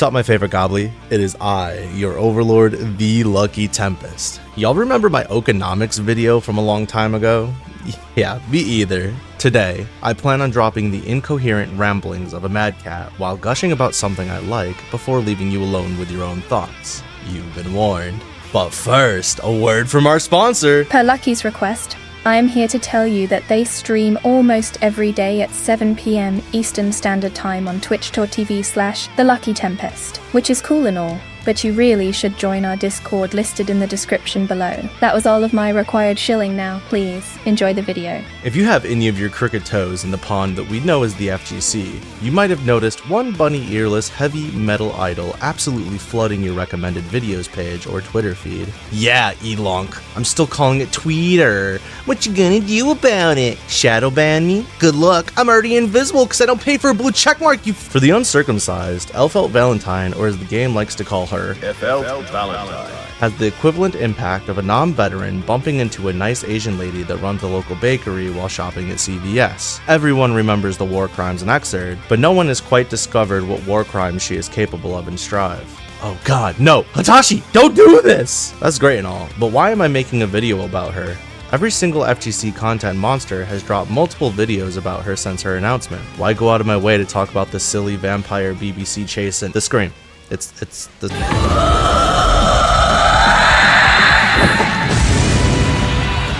Sup, my favorite Goblin? It is I, your overlord, the Lucky Tempest. Y'all remember my Okonomics video from a long time ago? Yeah, me either. Today, I plan on dropping the incoherent ramblings of a mad cat while gushing about something I like before leaving you alone with your own thoughts. You've been warned. But first, a word from our sponsor. Per Lucky's request, I am here to tell you that they stream almost every day at 7 PM Eastern Standard Time on twitch.tv/The Lucky Tempest, which is cool and all, but you really should join our Discord listed in the description below. That was all of my required shilling now. Please, enjoy the video. If you have any of your crooked toes in the pond that we know as the FGC, you might have noticed one bunny earless heavy metal idol absolutely flooding your recommended videos page or Twitter feed. Yeah, Elonk, I'm still calling it Tweeter. What you gonna do about it? Shadow ban me? Good luck, I'm already invisible because I don't pay for a blue checkmark, you For the uncircumcised, Elphelt Valentine, or as the game likes to call her, Elphelt Valentine, has the equivalent impact of a non-veteran bumping into a nice Asian lady that runs a local bakery while shopping at CVS. Everyone remembers the war crimes in Xrd, but no one has quite discovered what war crimes she is capable of in Strive. Oh god, no! Hatashi, don't do this! That's great and all, but why am I making a video about her? Every single FGC content monster has dropped multiple videos about her since her announcement. Why go out of my way to talk about this silly vampire BBC chase and the scream? It's the...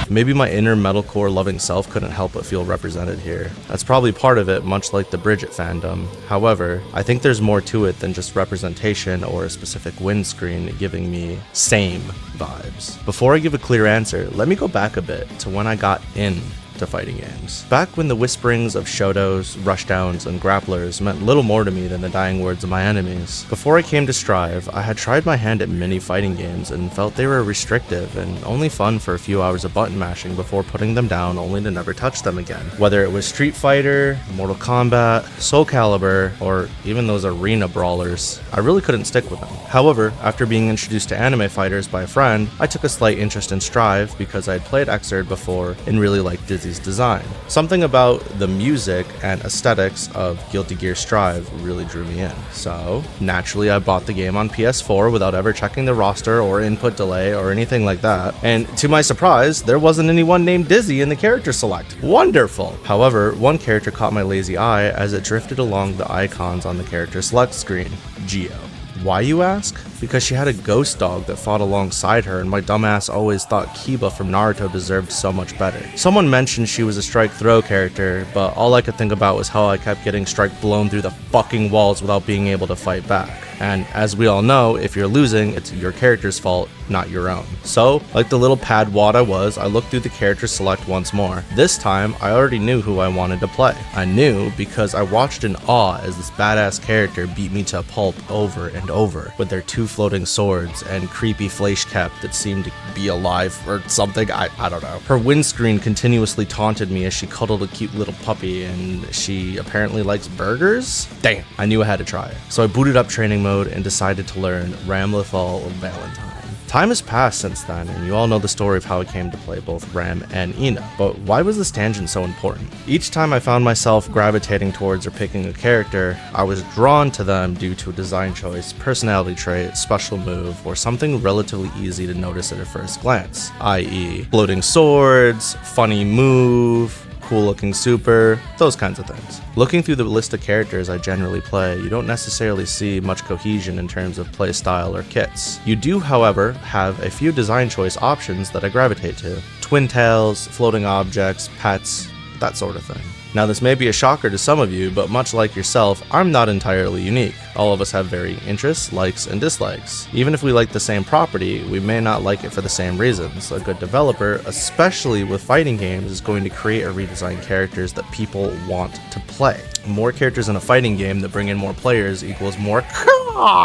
Maybe my inner metalcore loving self couldn't help but feel represented here. That's probably part of it, much like the Bridget fandom. However, I think there's more to it than just representation or a specific windscreen giving me same vibes. Before I give a clear answer, let me go back a bit to when I got into fighting games. Back when the whisperings of Shotos, rushdowns, and grapplers meant little more to me than the dying words of my enemies. Before I came to Strive, I had tried my hand at many fighting games and felt they were restrictive and only fun for a few hours of button mashing before putting them down only to never touch them again. Whether it was Street Fighter, Mortal Kombat, Soul Calibur, or even those arena brawlers, I really couldn't stick with them. However, after being introduced to anime fighters by a friend, I took a slight interest in Strive because I had played Xrd before and really liked Dizzy's design. Something about the music and aesthetics of Guilty Gear Strive really drew me in. So, naturally I bought the game on PS4 without ever checking the roster or input delay or anything like that. And to my surprise, there wasn't anyone named Dizzy in the character select. Wonderful! However, one character caught my lazy eye as it drifted along the icons on the character select screen. Geo. Why, you ask? Because she had a ghost dog that fought alongside her, and my dumbass always thought Kiba from Naruto deserved so much better. Someone mentioned she was a strike throw character, but all I could think about was how I kept getting strike blown through the fucking walls without being able to fight back. And as we all know, if you're losing, it's your character's fault, not your own. So, like the little padwad I was, I looked through the character select once more. This time, I already knew who I wanted to play. I knew because I watched in awe as this badass character beat me to a pulp over and over, with their two floating swords and creepy flesh cap that seemed to be alive or something, I don't know. Her windscreen continuously taunted me as she cuddled a cute little puppy, and she apparently likes burgers? Damn, I knew I had to try it. So I booted up training mode and decided to learn Elphelt Valentine. Time has passed since then, and you all know the story of how I came to play both Ram and Ina, but why was this tangent so important? Each time I found myself gravitating towards or picking a character, I was drawn to them due to a design choice, personality trait, special move, or something relatively easy to notice at a first glance, i.e. floating swords, funny move, cool looking super, those kinds of things. Looking through the list of characters I generally play, you don't necessarily see much cohesion in terms of playstyle or kits. You do, however, have a few design choice options that I gravitate to. Twin tails, floating objects, pets, that sort of thing. Now this may be a shocker to some of you, but much like yourself, I'm not entirely unique. All of us have varying interests, likes, and dislikes. Even if we like the same property, we may not like it for the same reasons. A good developer, especially with fighting games, is going to create or redesign characters that people want to play. More characters in a fighting game that bring in more players equals more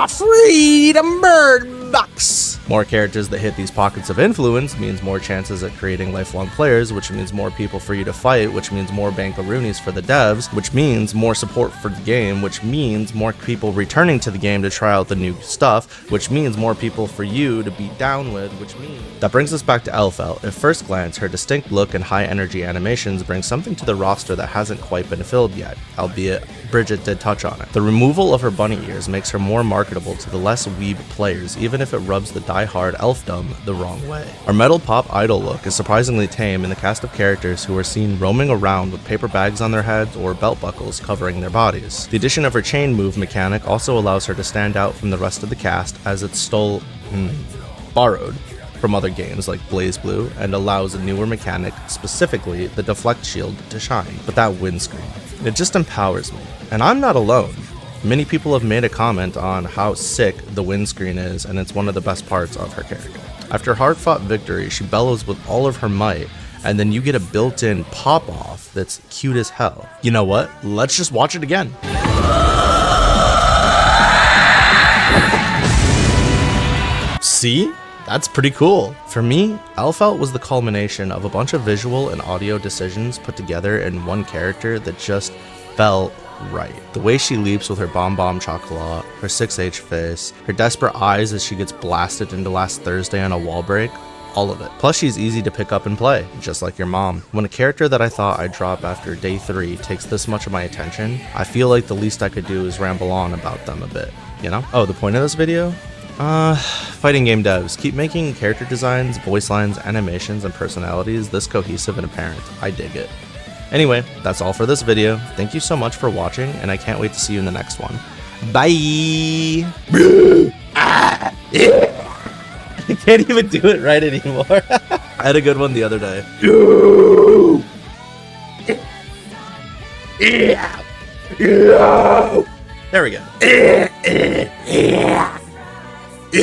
freedom bird box. More characters that hit these pockets of influence means more chances at creating lifelong players, which means more people for you to fight, which means more bankaroonies for the devs, which means more support for the game, which means more people returning to the game to try out the new stuff, which means more people for you to be down with, which means... That brings us back to Elphelt. At first glance, her distinct look and high energy animations bring something to the roster that hasn't quite been filled yet, albeit Bridget did touch on it. The removal of her bunny ears makes her more marketable to the less weeb players, even if it rubs the die-hard elfdom the wrong way. Our metal pop idol look is surprisingly tame in the cast of characters who are seen roaming around with paper bags on their heads or belt buckles covering their bodies. The addition of her chain move mechanic also allows her to stand out from the rest of the cast, as it's borrowed from other games like BlazBlue and allows a newer mechanic, specifically the deflect shield, to shine. But that windscreen, it just empowers me. And I'm not alone. Many people have made a comment on how sick the windscreen is, and it's one of the best parts of her character. After hard-fought victory, she bellows with all of her might, and then you get a built-in pop-off that's cute as hell. You know what? Let's just watch it again. See? That's pretty cool. For me, Elphelt was the culmination of a bunch of visual and audio decisions put together in one character that just felt right. The way she leaps with her bomb chocolate, her 6H face, her desperate eyes as she gets blasted into Last Thursday on a wall break, all of it. Plus she's easy to pick up and play, just like your mom. When a character that I thought I'd drop after day 3 takes this much of my attention, I feel like the least I could do is ramble on about them a bit, you know? Oh, the point of this video? Fighting game devs, keep making character designs, voice lines, animations, and personalities this cohesive and apparent. I dig it. Anyway, that's all for this video. Thank you so much for watching, and I can't wait to see you in the next one. Bye! I can't even do it right anymore. I had a good one the other day. There we go. I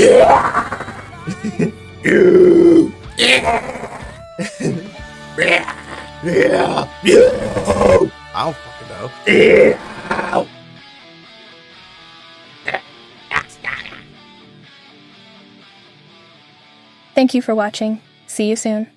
don't fucking know. Thank you for watching. See you soon.